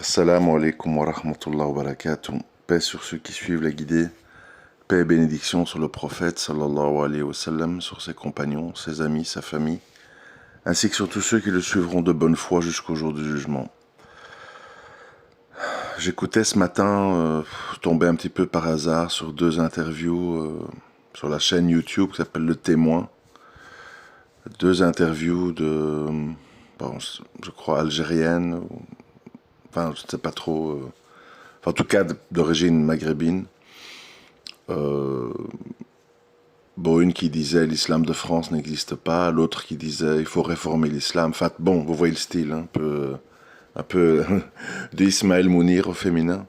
Assalamu alaikum wa rahmatullah wa barakatuh. Paix sur ceux qui suivent la guidée. Paix et bénédiction sur le prophète sallallahu alayhi wa sallam, sur ses compagnons, ses amis, sa famille, ainsi que sur tous ceux qui le suivront de bonne foi jusqu'au jour du jugement. J'écoutais ce matin, tombé un petit peu par hasard sur deux interviews sur la chaîne YouTube qui s'appelle Le Témoin. Deux interviews de, bon, je crois, algériennes, enfin, je ne sais pas trop, enfin, en tout cas d'origine maghrébine. Bon, une qui disait l'islam de France n'existe pas, l'autre qui disait il faut réformer l'islam. Enfin, bon, vous voyez le style, un peu d'Ismaël Mounir au féminin.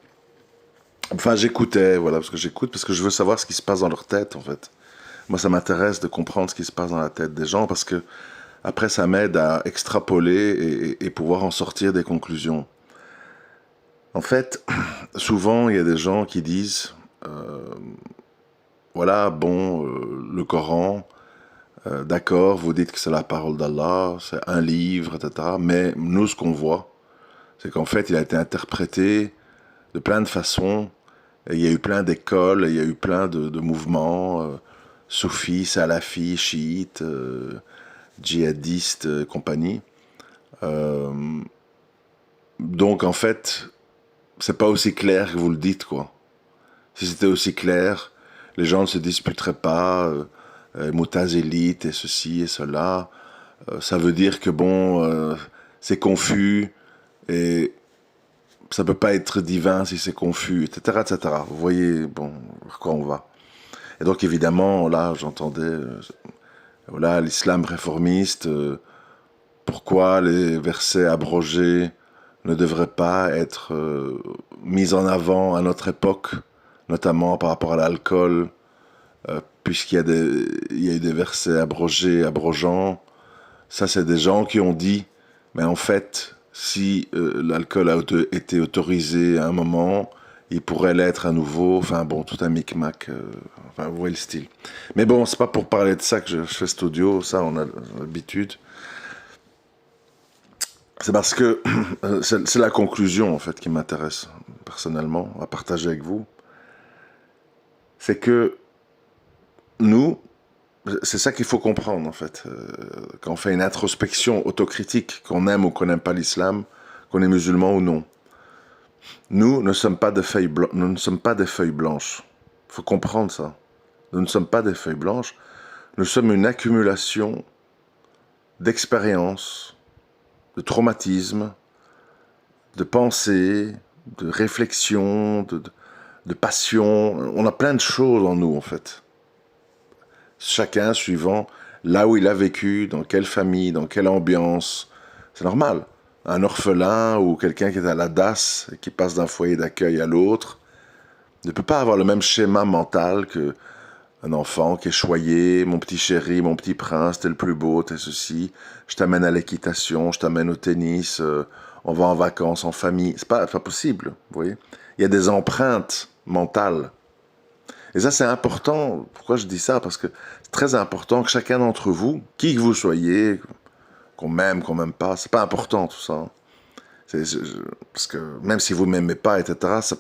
Enfin, j'écoutais, voilà, parce que je veux savoir ce qui se passe dans leur tête, en fait. Moi, ça m'intéresse de comprendre ce qui se passe dans la tête des gens, parce que après, ça m'aide à extrapoler et pouvoir en sortir des conclusions. En fait, souvent, il y a des gens qui disent, voilà, bon, le Coran, d'accord, vous dites que c'est la parole d'Allah, c'est un livre, etc. Mais nous, ce qu'on voit, c'est qu'en fait, il a été interprété de plein de façons. Et il y a eu plein d'écoles, il y a eu plein de mouvements, soufis, salafis, chiites, djihadistes, compagnie. Euh, donc, en fait, c'est pas aussi clair que vous le dites, quoi. Si c'était aussi clair, les gens ne se disputeraient pas, Moutazélite et ceci et cela. Ça veut dire que bon, c'est confus et ça peut pas être divin si c'est confus, etc., etc. Vous voyez, bon, vers quoi on va. Et donc évidemment, là, j'entendais, voilà, l'islam réformiste. Pourquoi les versets abrogés ne devraient pas être mis en avant à notre époque, notamment par rapport à l'alcool, il y a eu des versets abrogés, abrogeants. Ça, c'est des gens qui ont dit, mais en fait, si l'alcool a été autorisé à un moment, il pourrait l'être à nouveau. Enfin bon, tout un micmac. Enfin, vous voyez le style. Mais bon, c'est pas pour parler de ça que je fais cet audio. Ça, on a l'habitude. C'est parce que c'est la conclusion, en fait, qui m'intéresse personnellement à partager avec vous. C'est que nous, c'est ça qu'il faut comprendre, en fait. Quand on fait une introspection autocritique, qu'on aime ou qu'on n'aime pas l'islam, qu'on est musulman ou non. Nous ne sommes pas des feuilles, nous ne sommes pas des feuilles blanches. Il faut comprendre ça. Nous ne sommes pas des feuilles blanches. Nous sommes une accumulation d'expériences, de traumatismes, de pensées, de réflexions, de passions. On a plein de choses en nous, en fait. Chacun suivant là où il a vécu, dans quelle famille, dans quelle ambiance. C'est normal. Un orphelin ou quelqu'un qui est à la DAS et qui passe d'un foyer d'accueil à l'autre ne peut pas avoir le même schéma mental que un enfant qui est choyé, mon petit chéri, mon petit prince, t'es le plus beau, t'es ceci, je t'amène à l'équitation, je t'amène au tennis, on va en vacances en famille. C'est pas possible, vous voyez. Il y a des empreintes mentales. Et ça, c'est important. Pourquoi je dis ça? Parce que c'est très important que chacun d'entre vous, qui que vous soyez, qu'on m'aime pas, c'est pas important tout ça. Parce que même si vous m'aimez pas, etc.,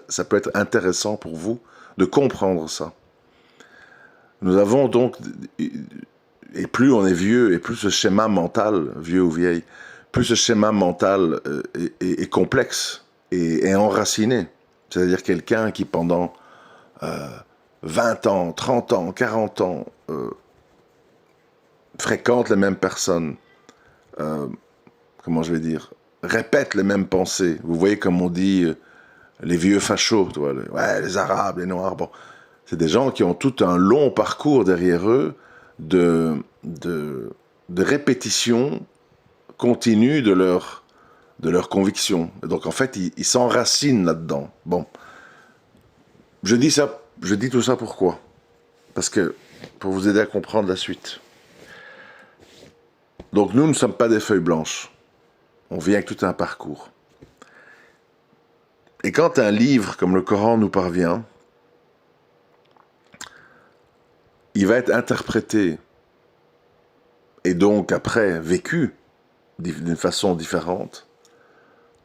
ça peut être intéressant pour vous de comprendre ça. Nous avons donc, et plus on est vieux, et plus ce schéma mental, vieux ou vieille, plus ce schéma mental est complexe et enraciné. C'est-à-dire quelqu'un qui pendant 20 ans, 30 ans, 40 ans fréquente les mêmes personnes, comment je vais dire, répète les mêmes pensées. Vous voyez comme on dit les vieux fachos, tu vois, ouais, les Arabes, les Noirs, bon. C'est des gens qui ont tout un long parcours derrière eux de, de, de répétition continue de leur conviction. Et donc en fait, ils s'enracinent là-dedans. Bon, je dis tout ça pourquoi? Parce que, pour vous aider à comprendre la suite. Donc nous ne sommes pas des feuilles blanches. On vient avec tout un parcours. Et quand un livre comme le Coran nous parvient, il va être interprété et donc après vécu d'une façon différente.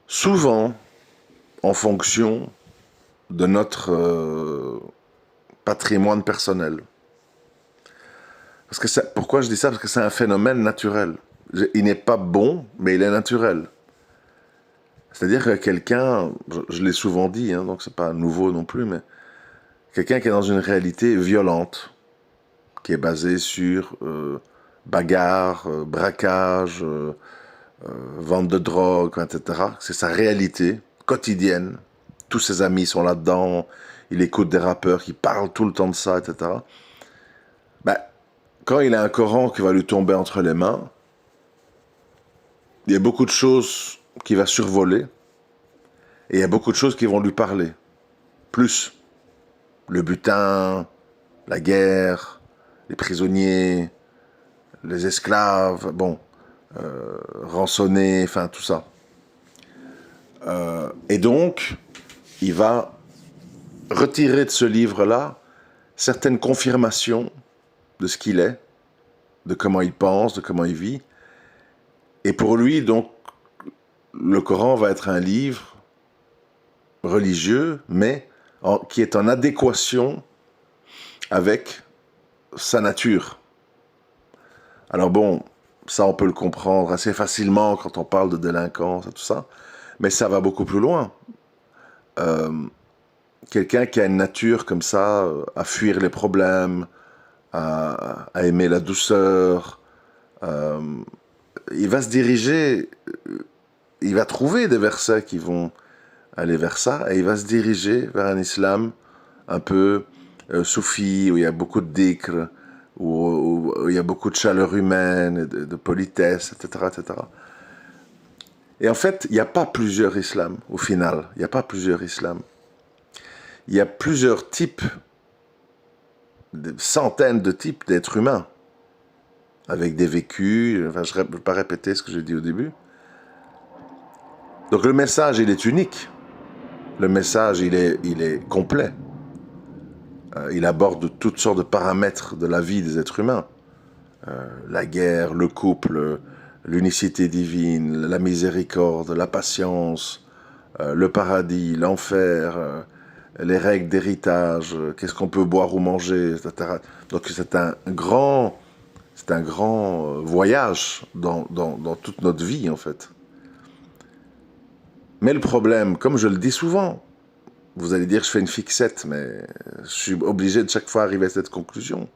Souvent, en fonction de notre patrimoine personnel. Parce que pourquoi je dis ça? Parce que c'est un phénomène naturel. Il n'est pas bon, mais il est naturel. C'est-à-dire que quelqu'un, je l'ai souvent dit, hein, donc c'est pas nouveau non plus, mais quelqu'un qui est dans une réalité violente, qui est basée sur bagarre, braquage, vente de drogue, etc. C'est sa réalité quotidienne. Tous ses amis sont là-dedans, il écoute des rappeurs qui parlent tout le temps de ça, etc. Ben, quand il a un Coran qui va lui tomber entre les mains, il y a beaucoup de choses qu'il va survoler, et il y a beaucoup de choses qui vont lui parler. Plus le butin, la guerre, les prisonniers, les esclaves, bon, rançonnés, enfin tout ça. Et donc, il va retirer de ce livre-là certaines confirmations de ce qu'il est, de comment il pense, de comment il vit. Et pour lui, donc, le Coran va être un livre religieux, mais qui est en adéquation avec sa nature. Alors bon, ça on peut le comprendre assez facilement quand on parle de délinquance et tout ça, mais ça va beaucoup plus loin. Quelqu'un qui a une nature comme ça, à fuir les problèmes, à aimer la douceur, il va se diriger, il va trouver des versets qui vont aller vers ça, et il va se diriger vers un islam un peu soufi, où il y a beaucoup de dhikr, où il y a beaucoup de chaleur humaine, de politesse, etc., etc. Et en fait, il n'y a pas plusieurs islams, au final. Il n'y a pas plusieurs islams. Il y a plusieurs types, des centaines de types d'êtres humains, avec des vécus. Enfin, je ne vais pas répéter ce que j'ai dit au début. Donc le message, il est unique. Le message, il est complet. Il aborde toutes sortes de paramètres de la vie des êtres humains. La guerre, le couple, l'unicité divine, la miséricorde, la patience, le paradis, l'enfer, les règles d'héritage, qu'est-ce qu'on peut boire ou manger, etc. Donc c'est un grand voyage dans toute notre vie, en fait. Mais le problème, comme je le dis souvent, vous allez dire que je fais une fixette, mais je suis obligé de chaque fois arriver à cette conclusion.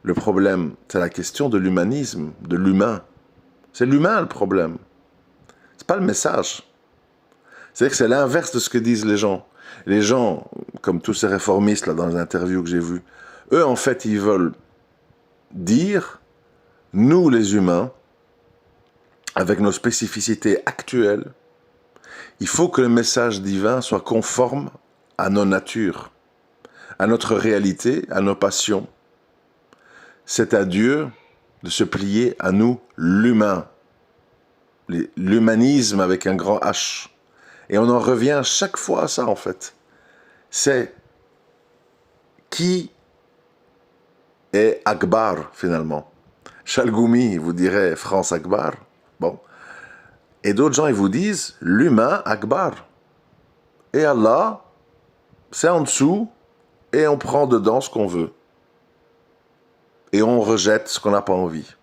Le problème, c'est la question de l'humanisme, de l'humain. C'est l'humain le problème. C'est pas le message. C'est-à-dire que c'est l'inverse de ce que disent les gens. Les gens, comme tous ces réformistes là dans les interviews que j'ai vues, eux en fait ils veulent dire, nous les humains, avec nos spécificités actuelles, il faut que le message divin soit conforme à nos natures, à notre réalité, à nos passions. C'est à Dieu de se plier à nous, l'humain. L'humanisme avec un grand H. Et on en revient chaque fois à ça, en fait. C'est qui est Akbar, finalement. Chalgoumi, vous dirait France Akbar. Bon. Et d'autres gens, ils vous disent l'humain Akbar. Et Allah, c'est en dessous, et on prend dedans ce qu'on veut. Et on rejette ce qu'on n'a pas envie.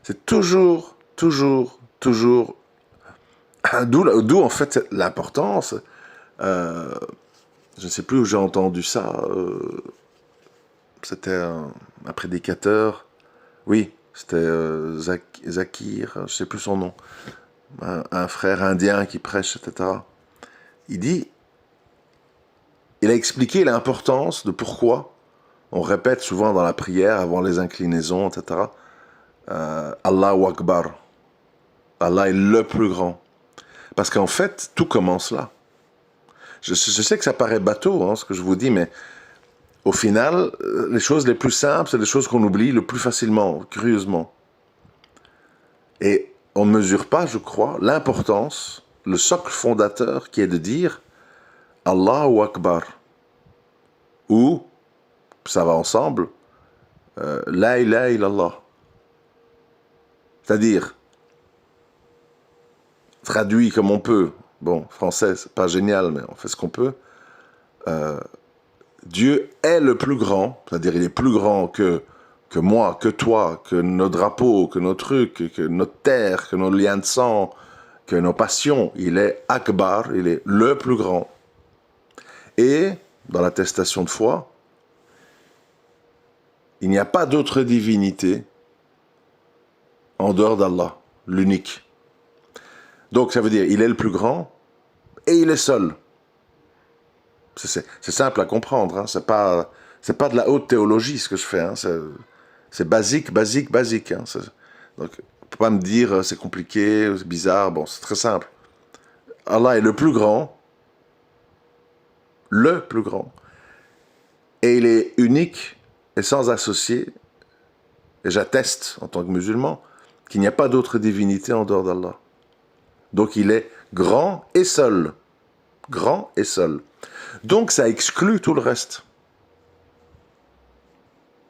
C'est toujours, d'où en fait l'importance. Je ne sais plus où j'ai entendu ça. C'était un prédicateur. Oui, c'était Zakir, je ne sais plus son nom. Un frère indien qui prêche, etc. Il a expliqué l'importance de pourquoi on répète souvent dans la prière, avant les inclinaisons, etc. Allahu Akbar. Allah est le plus grand. Parce qu'en fait, tout commence là. Je sais que ça paraît bateau, hein, ce que je vous dis, mais au final, les choses les plus simples, c'est les choses qu'on oublie le plus facilement, curieusement. Et on ne mesure pas, je crois, l'importance, le socle fondateur qui est de dire Allahu Akbar. Ou, ça va ensemble, La ilaha illallah. C'est-à-dire, traduit comme on peut, bon, français, c'est pas génial, mais on fait ce qu'on peut. Dieu est le plus grand, c'est-à-dire il est plus grand que moi, que toi, que nos drapeaux, que nos trucs, que notre terre, que nos liens de sang, que nos passions. Il est Akbar, il est le plus grand. Et, dans l'attestation de foi, il n'y a pas d'autre divinité en dehors d'Allah, l'unique. Donc ça veut dire il est le plus grand et il est seul. C'est simple à comprendre, hein. C'est pas de la haute théologie ce que je fais, hein. C'est basique, basique, basique, hein. Donc, on peut pas me dire c'est compliqué, c'est bizarre, bon, c'est très simple. Allah est le plus grand, et il est unique et sans associé, et j'atteste en tant que musulman qu'il n'y a pas d'autre divinité en dehors d'Allah. Donc il est grand et seul. Grand et seul. Donc ça exclut tout le reste.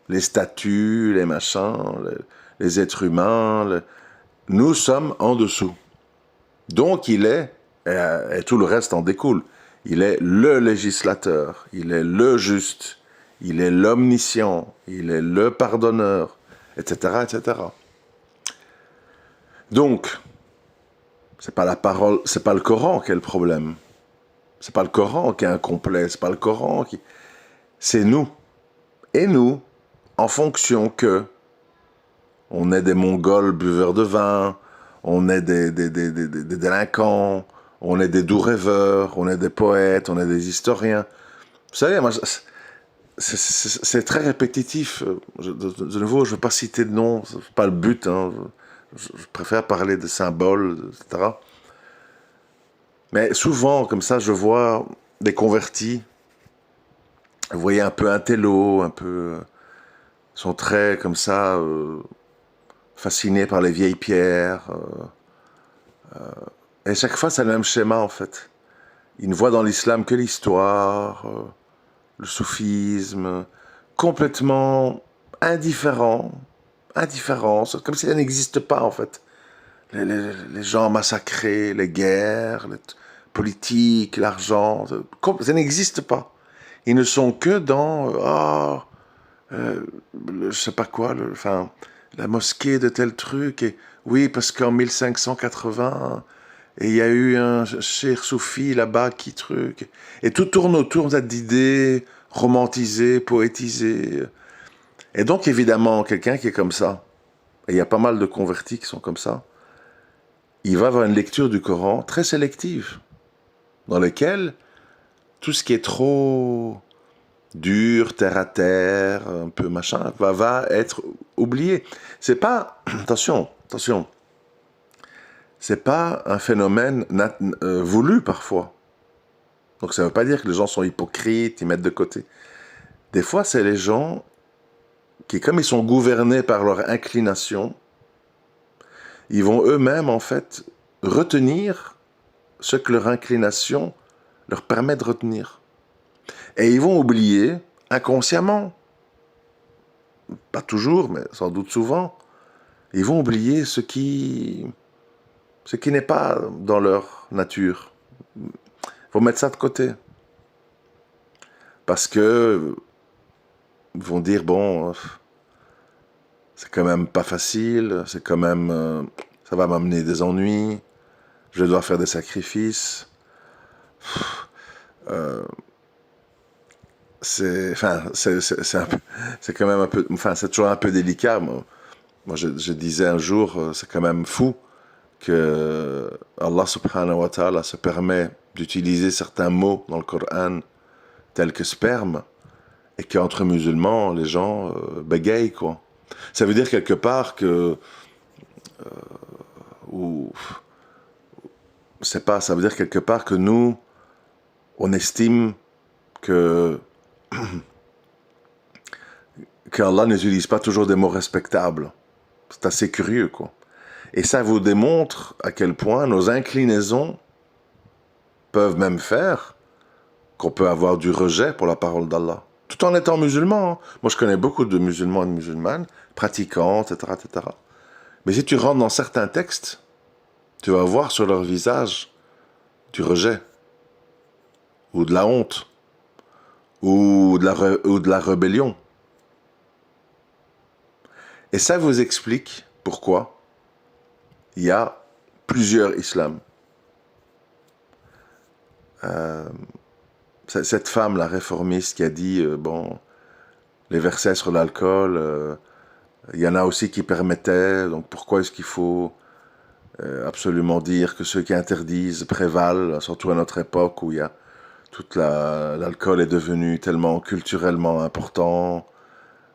Les statues, les machins, les êtres humains, nous sommes en dessous. Donc il est, et tout le reste en découle, il est le législateur, il est le juste, il est l'omniscient, il est le pardonneur, etc., etc. Donc, c'est pas la parole, c'est pas le Coran qui est le problème. C'est pas le Coran qui est incomplet, c'est pas le Coran qui... C'est nous. Et nous, en fonction que on est des Mongols buveurs de vin, on est des délinquants, on est des doux rêveurs, on est des poètes, on est des historiens. Vous savez, moi, c'est très répétitif. De nouveau, je ne veux pas citer de nom, c'est pas le but, hein. Je préfère parler de symboles, etc. Mais souvent, comme ça, je vois des convertis, vous voyez, un peu intello, un peu... sont très, comme ça, fascinés par les vieilles pierres. Et chaque fois, c'est le même schéma, en fait. Ils ne voient dans l'islam que l'histoire, le soufisme, complètement indifférent, comme si ça n'existe pas, en fait. Les gens massacrés, les guerres, les politiques, l'argent, ça n'existe pas. Ils ne sont que dans, je sais pas quoi, enfin, la mosquée de tel truc, et oui, parce qu'en 1580, et il y a eu un cheikh soufi là-bas qui truc, et tout tourne autour d'idées romantisées, poétisées. Et donc, évidemment, quelqu'un qui est comme ça, et il y a pas mal de convertis qui sont comme ça, il va avoir une lecture du Coran très sélective, dans laquelle tout ce qui est trop dur, terre à terre, un peu machin, va être oublié. C'est pas, attention, c'est pas un phénomène voulu parfois. Donc ça veut pas dire que les gens sont hypocrites, ils mettent de côté. Des fois, c'est les gens qui, comme ils sont gouvernés par leur inclination, ils vont eux-mêmes, en fait, retenir ce que leur inclination leur permet de retenir. Et ils vont oublier, inconsciemment, pas toujours, mais sans doute souvent, ils vont oublier ce qui n'est pas dans leur nature. Il faut mettre ça de côté. Parce que ils vont dire, bon, c'est quand même pas facile, c'est quand même, ça va m'amener des ennuis, je dois faire des sacrifices. C'est quand même un peu, enfin, c'est toujours un peu délicat. Moi je disais un jour, c'est quand même fou que Allah subhanahu wa ta'ala se permet d'utiliser certains mots dans le Coran tels que sperme, et qu'entre musulmans, les gens bégayent, quoi. Ça veut dire quelque part que... c'est pas, ça veut dire quelque part que nous, on estime que qu'Allah n'utilise pas toujours des mots respectables. C'est assez curieux, quoi. Et ça vous démontre à quel point nos inclinaisons peuvent même faire qu'on peut avoir du rejet pour la parole d'Allah, tout en étant musulman, hein. Moi, je connais beaucoup de musulmans et de musulmanes, pratiquants, etc., etc. Mais si tu rentres dans certains textes, tu vas voir sur leur visage du rejet, ou de la honte, ou de la rébellion. Et ça vous explique pourquoi il y a plusieurs islams. Cette femme, la réformiste, qui a dit, bon, les versets sur l'alcool, il y en a aussi qui permettaient, donc pourquoi est-ce qu'il faut absolument dire que ceux qui interdisent prévalent, surtout à notre époque où il y a l'alcool est devenu tellement culturellement important,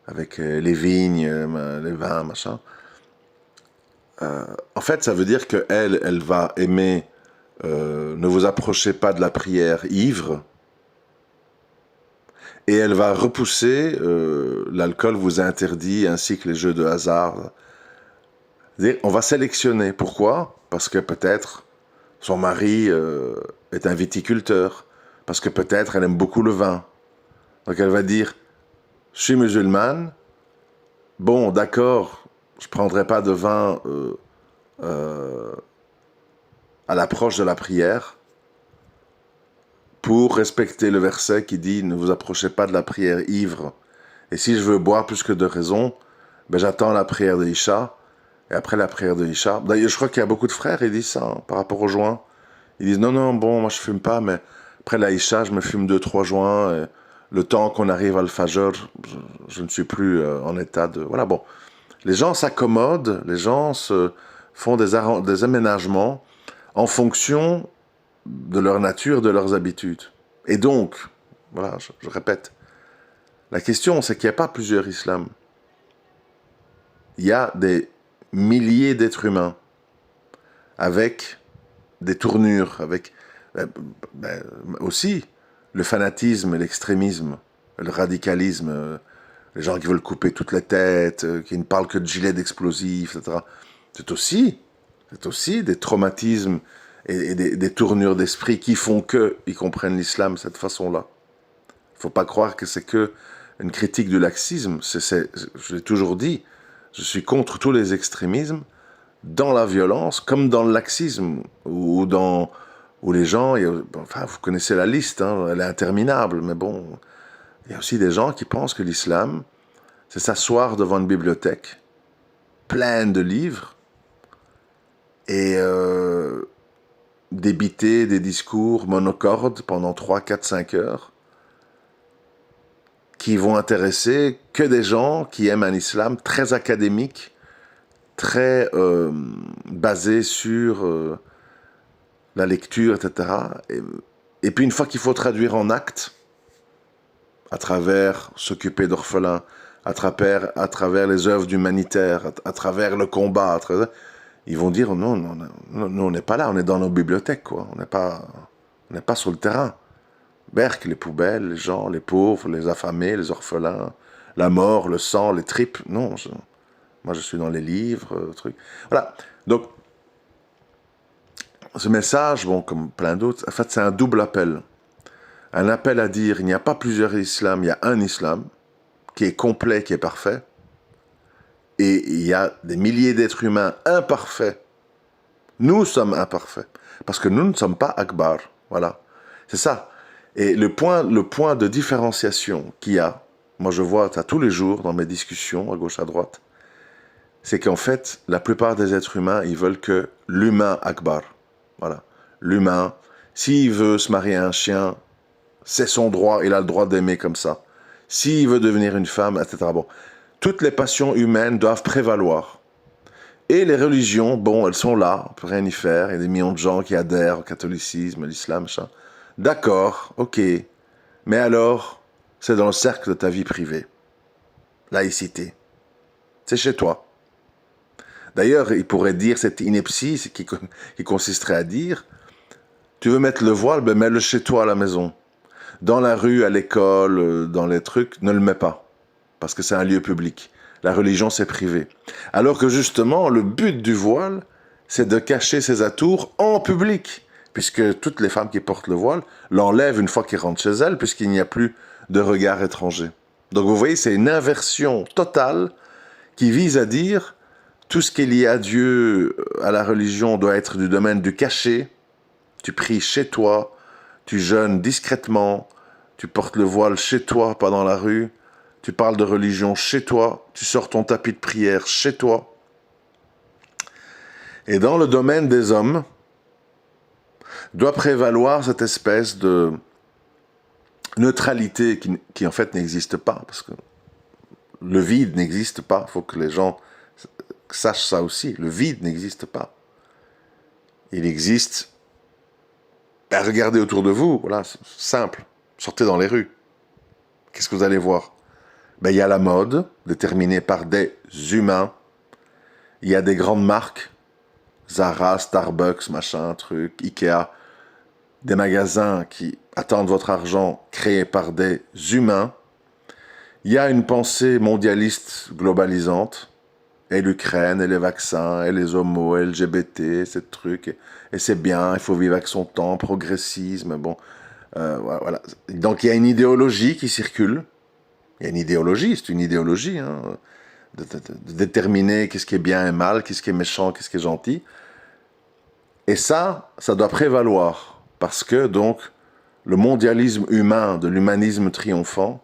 avec les vignes, les vins, machin. En fait, ça veut dire qu'elle va aimer, ne vous approchez pas de la prière ivre, et elle va repousser l'alcool vous interdit, ainsi que les jeux de hasard. On va sélectionner. Pourquoi? Parce que peut-être son mari est un viticulteur, parce que peut-être elle aime beaucoup le vin. Donc elle va dire, je suis musulmane, bon d'accord, je ne prendrai pas de vin à l'approche de la prière, pour respecter le verset qui dit « Ne vous approchez pas de la prière ivre ». Et si je veux boire plus que de raison, ben j'attends la prière de Isha. Et après la prière de Isha, d'ailleurs je crois qu'il y a beaucoup de frères qui disent ça, hein, par rapport aux joints. Ils disent « Non, non, bon, moi je fume pas, mais après la Isha, je me fume 2-3 joints. Et le temps qu'on arrive à le Fajr, je ne suis plus en état de... » Voilà, bon. Les gens s'accommodent, les gens font des aménagements en fonction de leur nature, de leurs habitudes. Et donc, voilà, je répète, la question c'est qu'il n'y a pas plusieurs islams. Il y a des milliers d'êtres humains avec des tournures, avec aussi le fanatisme, l'extrémisme, le radicalisme, les gens qui veulent couper toutes les têtes, qui ne parlent que de gilets d'explosifs, etc. C'est aussi des traumatismes et des tournures d'esprit qui font qu'ils comprennent l'islam de cette façon-là. Il ne faut pas croire que c'est que une critique du laxisme. Je l'ai toujours dit, je suis contre tous les extrémismes, dans la violence, comme dans le laxisme, où les gens, enfin vous connaissez la liste, hein, elle est interminable, mais bon, il y a aussi des gens qui pensent que l'islam, c'est s'asseoir devant une bibliothèque, pleine de livres, et débiter des discours monocordes pendant 3, 4, 5 heures, qui vont intéresser que des gens qui aiment un islam très académique, très basé sur la lecture, etc. Et puis une fois qu'il faut traduire en actes, à travers s'occuper d'orphelins, à travers les œuvres d'humanitaire, à travers le combat, ils vont dire non, nous on n'est pas là, on est dans nos bibliothèques, quoi. On n'est pas sur le terrain. Berck, les poubelles, les gens, les pauvres, les affamés, les orphelins, la mort, le sang, les tripes. Non, moi je suis dans les livres, trucs. Voilà. Donc, ce message, bon, comme plein d'autres, en fait, c'est un double appel. Un appel à dire, il n'y a pas plusieurs islams, il y a un islam qui est complet, qui est parfait. Et il y a des milliers d'êtres humains imparfaits. Nous sommes imparfaits. Parce que nous ne sommes pas Akbar. Voilà. C'est ça. Et le point de différenciation qu'il y a, moi je vois ça tous les jours dans mes discussions, à gauche, à droite, c'est qu'en fait, la plupart des êtres humains, ils veulent que l'humain Akbar. Voilà. L'humain, s'il veut se marier à un chien, c'est son droit, il a le droit d'aimer comme ça. S'il veut devenir une femme, etc. Bon. Toutes les passions humaines doivent prévaloir. Et les religions, bon, elles sont là, on ne peut rien y faire. Il y a des millions de gens qui adhèrent au catholicisme, à l'islam, machin. D'accord, ok. Mais alors, c'est dans le cercle de ta vie privée. Laïcité. C'est chez toi. D'ailleurs, il pourrait dire cette ineptie qui consisterait à dire, tu veux mettre le voile, ben mets-le chez toi à la maison. Dans la rue, à l'école, dans les trucs, ne le mets pas. Parce que c'est un lieu public. La religion, c'est privé. Alors que justement, le but du voile, c'est de cacher ses atours en public. Puisque toutes les femmes qui portent le voile l'enlèvent une fois qu'ils rentrent chez elles, puisqu'il n'y a plus de regard étranger. Donc vous voyez, c'est une inversion totale qui vise à dire tout ce qui est lié à Dieu, à la religion, doit être du domaine du caché. tu pries chez toi, tu jeûnes discrètement, tu portes le voile chez toi, pas dans la rue, tu parles de religion chez toi, tu sors ton tapis de prière chez toi. Et dans le domaine des hommes, doit prévaloir cette espèce de neutralité qui en fait n'existe pas, parce que le vide n'existe pas, il faut que les gens sachent ça aussi, le vide n'existe pas. Il existe, ben regardez autour de vous, voilà, c'est simple, sortez dans les rues, qu'est-ce que vous allez voir? Ben, il y a la mode, déterminée par des humains, il y a des grandes marques, Zara, Starbucks, machin, truc, Ikea, des magasins qui attendent votre argent créés par des humains. Il y a une pensée mondialiste globalisante, et l'Ukraine, et les vaccins, et les homos, et LGBT, ces trucs, et c'est bien, il faut vivre avec son temps, progressisme, bon, voilà. Donc il y a une idéologie qui circule, il y a une idéologie, c'est une idéologie, hein, de déterminer qu'est-ce qui est bien et mal, qu'est-ce qui est méchant, qu'est-ce qui est gentil, et ça doit prévaloir, parce que donc, le mondialisme humain de l'humanisme triomphant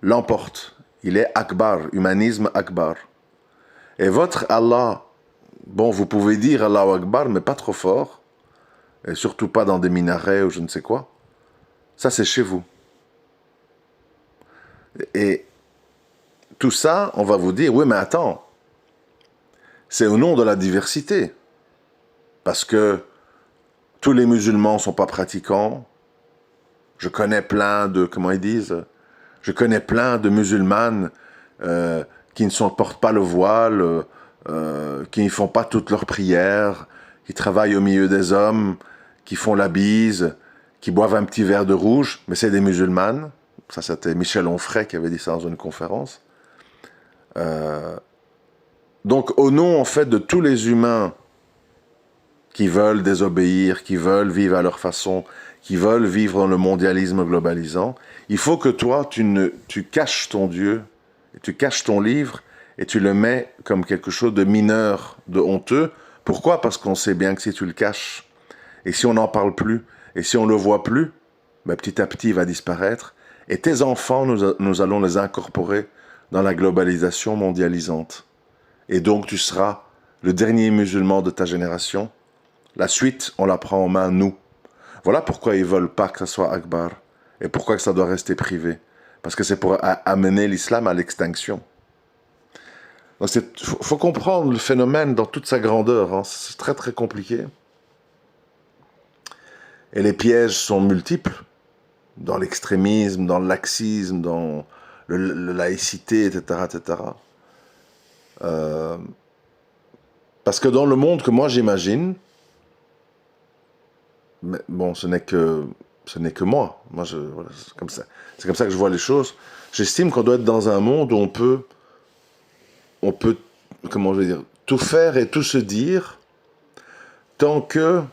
l'emporte. Il est Akbar, humanisme Akbar. Et votre Allah, bon, vous pouvez dire Allahu Akbar, mais pas trop fort, et surtout pas dans des minarets ou je ne sais quoi. Ça, c'est chez vous. Et tout ça, on va vous dire, oui, mais attends, c'est au nom de la diversité. Parce que tous les musulmans ne sont pas pratiquants. Je connais plein de, comment ils disent, je connais plein de musulmanes qui ne portent pas le voile, qui ne font pas toutes leurs prières, qui travaillent au milieu des hommes, qui font la bise, qui boivent un petit verre de rouge, mais c'est des musulmanes. Ça, c'était Michel Onfray qui avait dit ça dans une conférence. Donc, au nom, en fait, de tous les humains qui veulent désobéir, qui veulent vivre à leur façon, qui veulent vivre dans le mondialisme globalisant, il faut que toi, tu caches ton Dieu, tu caches ton livre, et tu le mets comme quelque chose de mineur, de honteux. Pourquoi? Parce qu'on sait bien que si tu le caches, et si on n'en parle plus, et si on ne le voit plus, ben petit à petit, il va disparaître. Et tes enfants, nous allons les incorporer dans la globalisation mondialisante. Et donc, tu seras le dernier musulman de ta génération. La suite, on la prend en main, nous. Voilà pourquoi ils ne veulent pas que ça soit Akbar. Et pourquoi que ça doit rester privé. Parce que c'est pour amener l'islam à l'extinction. Donc faut comprendre le phénomène dans toute sa grandeur. Hein. C'est très très compliqué. Et les pièges sont multiples. Dans l'extrémisme, dans le laxisme, dans la laïcité, etc. etc. Parce que dans le monde que moi j'imagine, mais bon, ce n'est que moi. Voilà, c'est comme ça que je vois les choses. J'estime qu'on doit être dans un monde où on peut, comment je vais dire, tout faire et tout se dire, tant que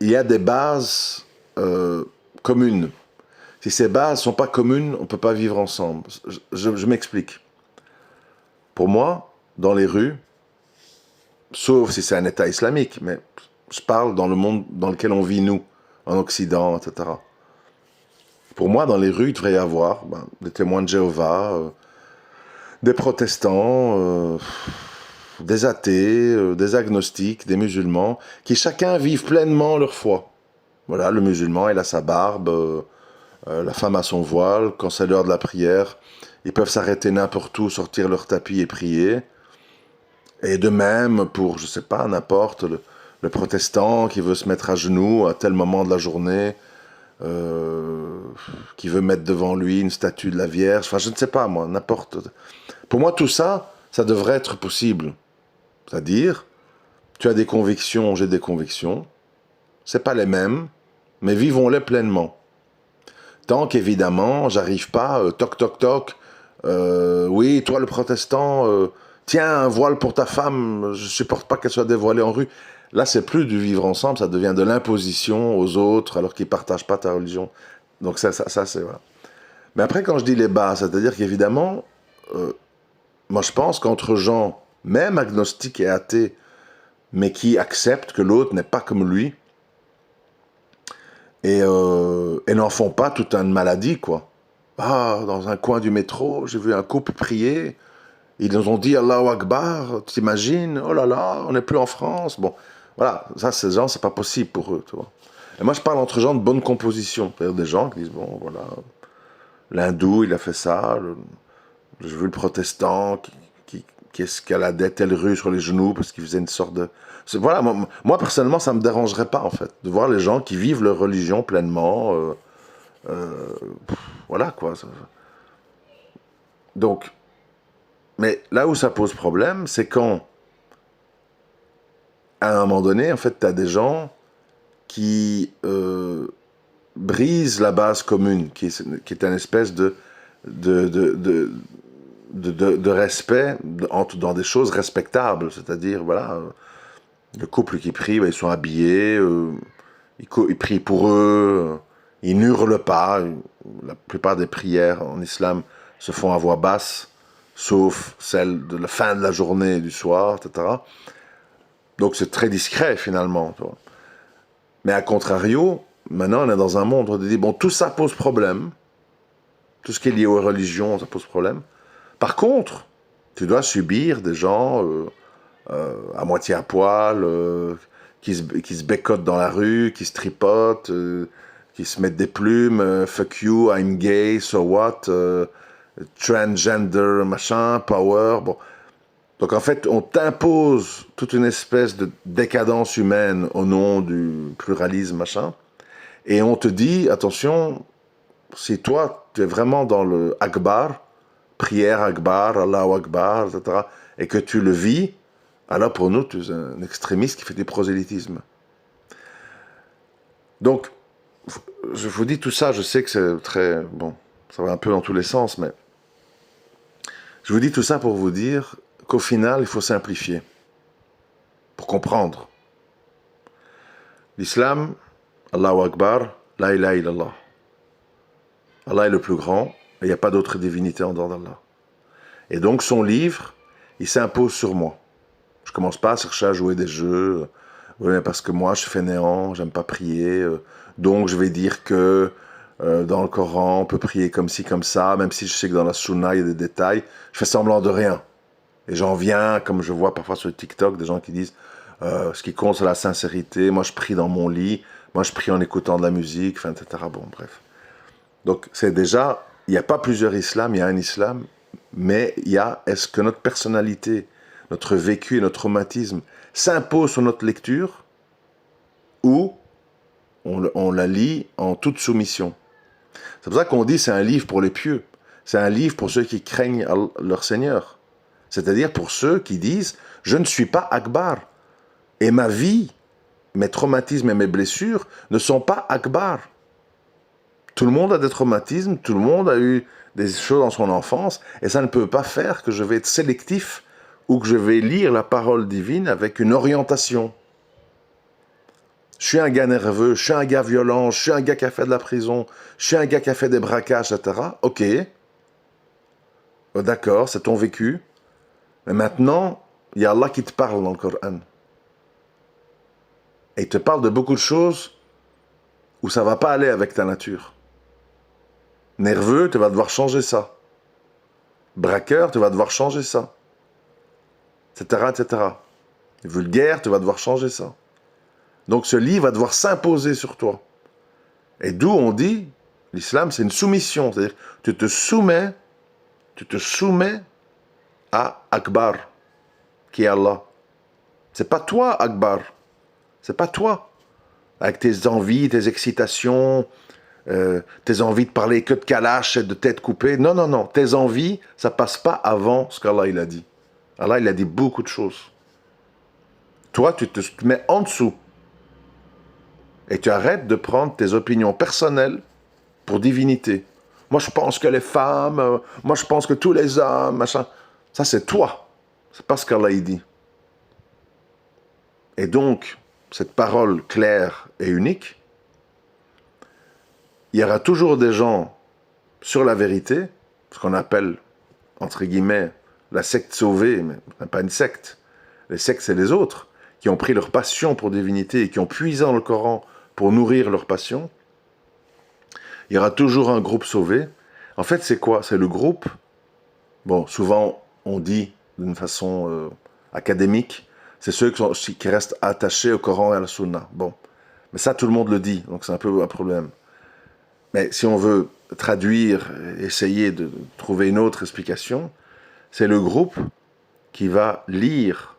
il y a des bases communes. Si ces bases ne sont pas communes, on ne peut pas vivre ensemble. Je m'explique. Pour moi, dans les rues, sauf si c'est un État islamique, mais je parle dans le monde dans lequel on vit, nous, en Occident, etc. Pour moi, dans les rues, il devrait y avoir des témoins de Jéhovah, des protestants, des athées, des agnostiques, des musulmans, qui chacun vivent pleinement leur foi. Voilà, le musulman, il a sa barbe, la femme a son voile, quand c'est l'heure de la prière, ils peuvent s'arrêter n'importe où, sortir leur tapis et prier. Et de même pour, je sais pas, n'importe, le protestant qui veut se mettre à genoux à tel moment de la journée, qui veut mettre devant lui une statue de la Vierge, enfin je ne sais pas moi, n'importe. Pour moi tout ça, ça devrait être possible. C'est-à-dire, tu as des convictions, j'ai des convictions, c'est pas les mêmes, mais vivons-les pleinement. Tant qu'évidemment, j'arrive pas, toc toc toc, oui, toi le protestant, tiens, un voile pour ta femme, je supporte pas qu'elle soit dévoilée en rue. Là, c'est plus du vivre ensemble, ça devient de l'imposition aux autres alors qu'ils partagent pas ta religion. Donc ça c'est voilà. Mais après, quand je dis les bases, c'est-à-dire qu'évidemment, moi je pense qu'entre gens même agnostique et athée, mais qui acceptent que l'autre n'est pas comme lui, et n'en font pas toute une maladie, quoi. Ah, dans un coin du métro, j'ai vu un couple prier, ils nous ont dit Allahu Akbar, t'imagines, oh là là, on n'est plus en France. Bon, voilà, ça, ces gens, c'est pas possible pour eux, tu vois. Et moi, je parle entre gens de bonne composition, c'est-à-dire des gens qui disent, bon, voilà, l'hindou, il a fait ça, j'ai vu le protestant qui escaladait telle rue sur les genoux parce qu'il faisait une sorte de... Voilà, moi, personnellement, ça me dérangerait pas, en fait, de voir les gens qui vivent leur religion pleinement, euh, voilà, quoi. Donc, mais là où ça pose problème, c'est quand, à un moment donné, en fait, tu as des gens qui brisent la base commune, qui est une espèce de, de, de, de respect dans des choses respectables. C'est-à-dire, voilà, le couple qui prie, ils sont habillés, ils prient pour eux, ils n'hurlent pas. La plupart des prières en islam se font à voix basse, sauf celle de la fin de la journée et du soir, etc. Donc c'est très discret finalement. Tu vois. Mais à contrario, maintenant on est dans un monde où on dit, bon, tout ça pose problème, tout ce qui est lié aux religions, ça pose problème. Par contre, tu dois subir des gens à moitié à poil, qui se bécotent dans la rue, qui se tripotent, qui se mettent des plumes, fuck you, I'm gay, so what, transgender, machin, power, bon. Donc en fait, on t'impose toute une espèce de décadence humaine au nom du pluralisme, machin, et on te dit, attention, si toi, tu es vraiment dans le Akbar, prière Akbar, Allahu Akbar, etc., et que tu le vis, alors pour nous, tu es un extrémiste qui fait du prosélytisme. Donc, je vous dis tout ça, je sais que c'est très... Bon, ça va un peu dans tous les sens, mais... Je vous dis tout ça pour vous dire qu'au final, il faut simplifier, pour comprendre. L'islam, Allahu Akbar, la ilaha illallah. Allah est le plus grand, et il n'y a pas d'autre divinité en dehors d'Allah. Et donc son livre, il s'impose sur moi. Je commence pas à chercher à jouer des jeux, parce que moi je suis fainéant, j'aime pas prier, donc je vais dire que dans le Coran on peut prier comme ci, comme ça, même si je sais que dans la Sunna il y a des détails, je fais semblant de rien. Et j'en viens, comme je vois parfois sur TikTok, des gens qui disent ce qui compte c'est la sincérité, moi je prie dans mon lit, moi je prie en écoutant de la musique, enfin, etc. Bon, bref. Donc c'est déjà, il n'y a pas plusieurs islams, il y a un islam, mais il y a, est-ce que notre personnalité, notre vécu et notre traumatisme s'imposent sur notre lecture ou on la lit en toute soumission. C'est pour ça qu'on dit c'est un livre pour les pieux, c'est un livre pour ceux qui craignent leur Seigneur. C'est-à-dire pour ceux qui disent « je ne suis pas Akbar » et ma vie, mes traumatismes et mes blessures ne sont pas Akbar. Tout le monde a des traumatismes, tout le monde a eu des choses dans son enfance, et ça ne peut pas faire que je vais être sélectif ou que je vais lire la parole divine avec une orientation. Je suis un gars nerveux, je suis un gars violent, je suis un gars qui a fait de la prison, je suis un gars qui a fait des braquages, etc. Ok, d'accord, c'est ton vécu, mais maintenant, il y a Allah qui te parle dans le Coran. Et il te parle de beaucoup de choses où ça ne va pas aller avec ta nature. Nerveux, tu vas devoir changer ça. Braqueur, tu vas devoir changer ça. Etc., etc. Vulgaire, tu vas devoir changer ça. Donc ce livre va devoir s'imposer sur toi. Et d'où on dit, l'islam c'est une soumission. C'est-à-dire, tu te soumets à Akbar, qui est Allah. C'est pas toi, Akbar. C'est pas toi. Avec tes envies, tes excitations, tes envies de parler que de kalash et de tête coupée. Non, non, non. Tes envies, ça passe pas avant ce qu'Allah il a dit. Allah il a dit beaucoup de choses. Toi, tu te mets en dessous. Et tu arrêtes de prendre tes opinions personnelles pour divinité. Moi, je pense que les femmes, moi, je pense que tous les hommes, machin. Ça, c'est toi. C'est pas ce qu'Allah il dit. Et donc, cette parole claire et unique, il y aura toujours des gens sur la vérité, ce qu'on appelle, entre guillemets, la secte sauvée, mais pas une secte. Les sectes, c'est les autres, qui ont pris leur passion pour divinité et qui ont puisé dans le Coran pour nourrir leur passion. Il y aura toujours un groupe sauvé. En fait, c'est quoi? C'est le groupe, bon, souvent on dit d'une façon académique, c'est ceux qui restent attachés au Coran et à la Sunna. Bon, mais ça, tout le monde le dit, donc c'est un peu un problème. Mais si on veut traduire, essayer de trouver une autre explication, c'est le groupe qui va lire,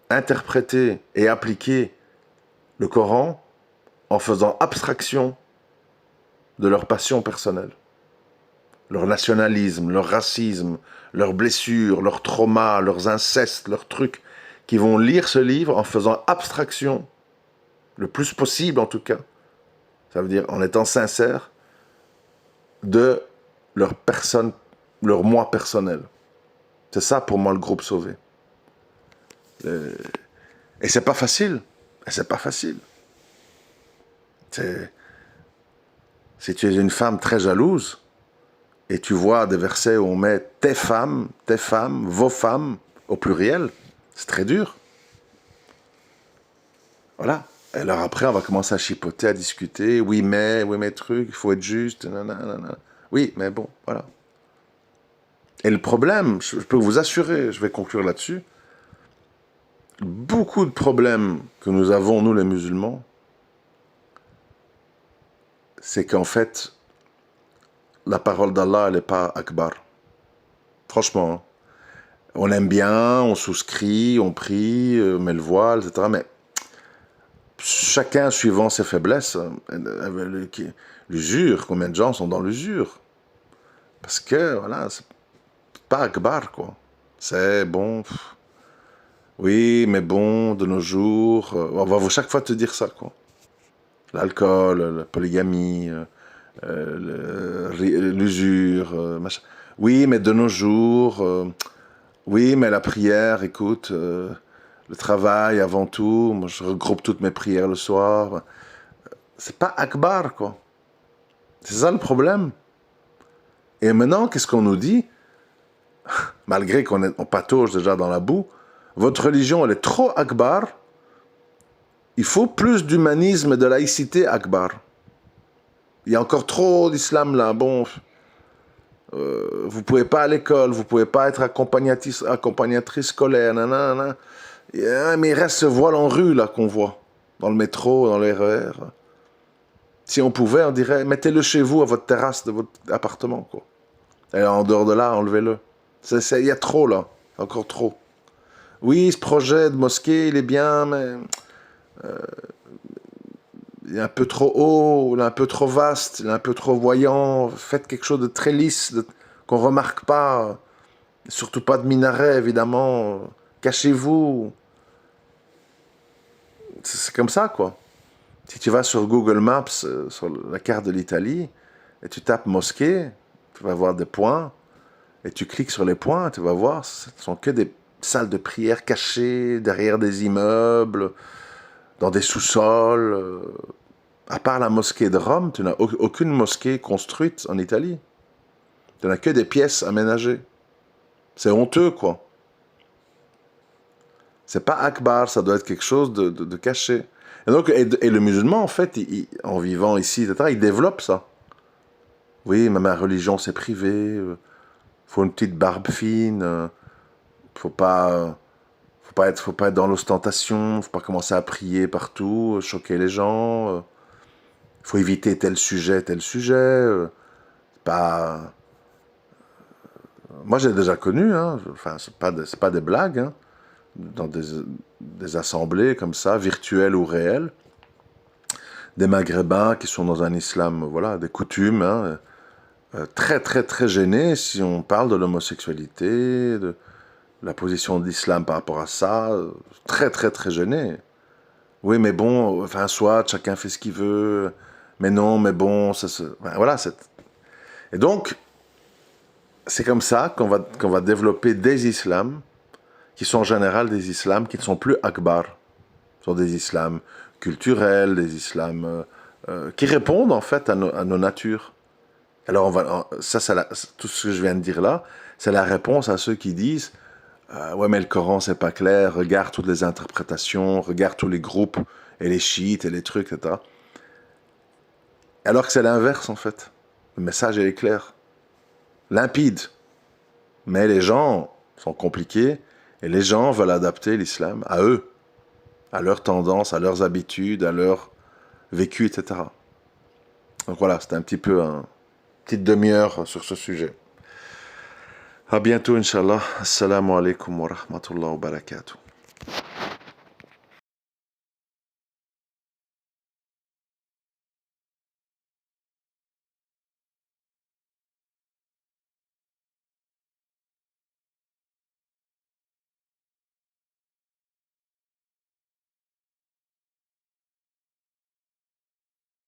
interpréter et appliquer le Coran en faisant abstraction de leur passion personnelle. Leur nationalisme, leur racisme, leurs blessures, leurs traumas, leurs incestes, leurs trucs, qui vont lire ce livre en faisant abstraction, le plus possible en tout cas, ça veut dire en étant sincère, de leur personne, leur moi personnel. C'est ça pour moi le groupe sauvé. Et c'est pas facile. Et c'est pas facile. Si tu es une femme très jalouse, et tu vois des versets où on met tes femmes, vos femmes, au pluriel, c'est très dur. Voilà. Et alors après, on va commencer à chipoter, à discuter. Oui, mais truc, il faut être juste. Nanana. Oui, mais bon, voilà. Et le problème, je peux vous assurer, je vais conclure là-dessus, beaucoup de problèmes que nous avons, nous les musulmans, c'est qu'en fait, la parole d'Allah, elle n'est pas akbar. Franchement, hein. On aime bien, on souscrit, on prie, on met le voile, etc. Mais chacun suivant ses faiblesses, l'usure, combien de gens sont dans l'usure? Parce que, voilà, c'est pas akbar, quoi. C'est bon, oui, mais bon, de nos jours, on va chaque fois te dire ça, quoi. L'alcool, la polygamie, l'usure, machin. Oui, mais de nos jours, oui, mais la prière, écoute, le travail avant tout, moi je regroupe toutes mes prières le soir. C'est pas akbar, quoi. C'est ça le problème. Et maintenant, qu'est-ce qu'on nous dit? Malgré qu'on patauge déjà dans la boue, votre religion, elle est trop akbar. Il faut plus d'humanisme et de laïcité akbar. Il y a encore trop d'islam là. Bon, vous pouvez pas à l'école, vous pouvez pas être accompagnatrice scolaire, nanana. Mais il reste ce voile en rue là qu'on voit, dans le métro, dans le RER. Si on pouvait, on dirait, mettez-le chez vous, à votre terrasse de votre appartement, quoi. Et en dehors de là, enlevez-le. Il y a trop là, encore trop. Oui, ce projet de mosquée, il est bien, mais il est un peu trop haut, il est un peu trop vaste, il est un peu trop voyant. Faites quelque chose de très lisse, qu'on remarque pas. Surtout pas de minaret, évidemment. Cachez-vous. C'est comme ça, quoi. Si tu vas sur Google Maps, sur la carte de l'Italie, et tu tapes mosquée, tu vas voir des points, et tu cliques sur les points, tu vas voir, ce sont que des salles de prière cachées derrière des immeubles, dans des sous-sols. À part la mosquée de Rome, tu n'as aucune mosquée construite en Italie. Tu n'as que des pièces aménagées. C'est honteux, quoi. C'est pas akbar, ça doit être quelque chose de caché. Et donc, et le musulman, en fait, en vivant ici, etc., il développe ça. Oui, mais ma religion, c'est privé. Faut une petite barbe fine. Faut pas être dans l'ostentation. Faut pas commencer à prier partout, choquer les gens. Faut éviter tel sujet, tel sujet. Pas. Moi, j'ai déjà connu. Hein, enfin, c'est pas des blagues. Hein, dans des assemblées comme ça, virtuelles ou réelles, des Maghrébins qui sont dans un islam, voilà, des coutumes, hein, très très très gênés si on parle de l'homosexualité, de la position de l'islam par rapport à ça, très très très gênés. Oui, mais bon, enfin, soit chacun fait ce qu'il veut, mais non, mais bon, enfin, voilà. Et donc, c'est comme ça qu'on va développer des islams qui sont en général des islams qui ne sont plus akbar. Ce sont des islams culturels, des islams qui répondent en fait à nos natures. Alors, tout ce que je viens de dire là, C'est la réponse à ceux qui disent ouais, mais le Coran, c'est pas clair, regarde toutes les interprétations, regarde tous les groupes, et les chiites, et les trucs, etc. Alors que c'est l'inverse, en fait. Le message, il est clair, limpide. Mais les gens sont compliqués, et les gens veulent adapter l'islam à eux, à leurs tendances, à leurs habitudes, à leur vécu, etc. Donc voilà, c'était un petit peu une petite demi-heure sur ce sujet. À bientôt, Inch'Allah. Assalamu alaikum wa rahmatullahi wa barakatuh.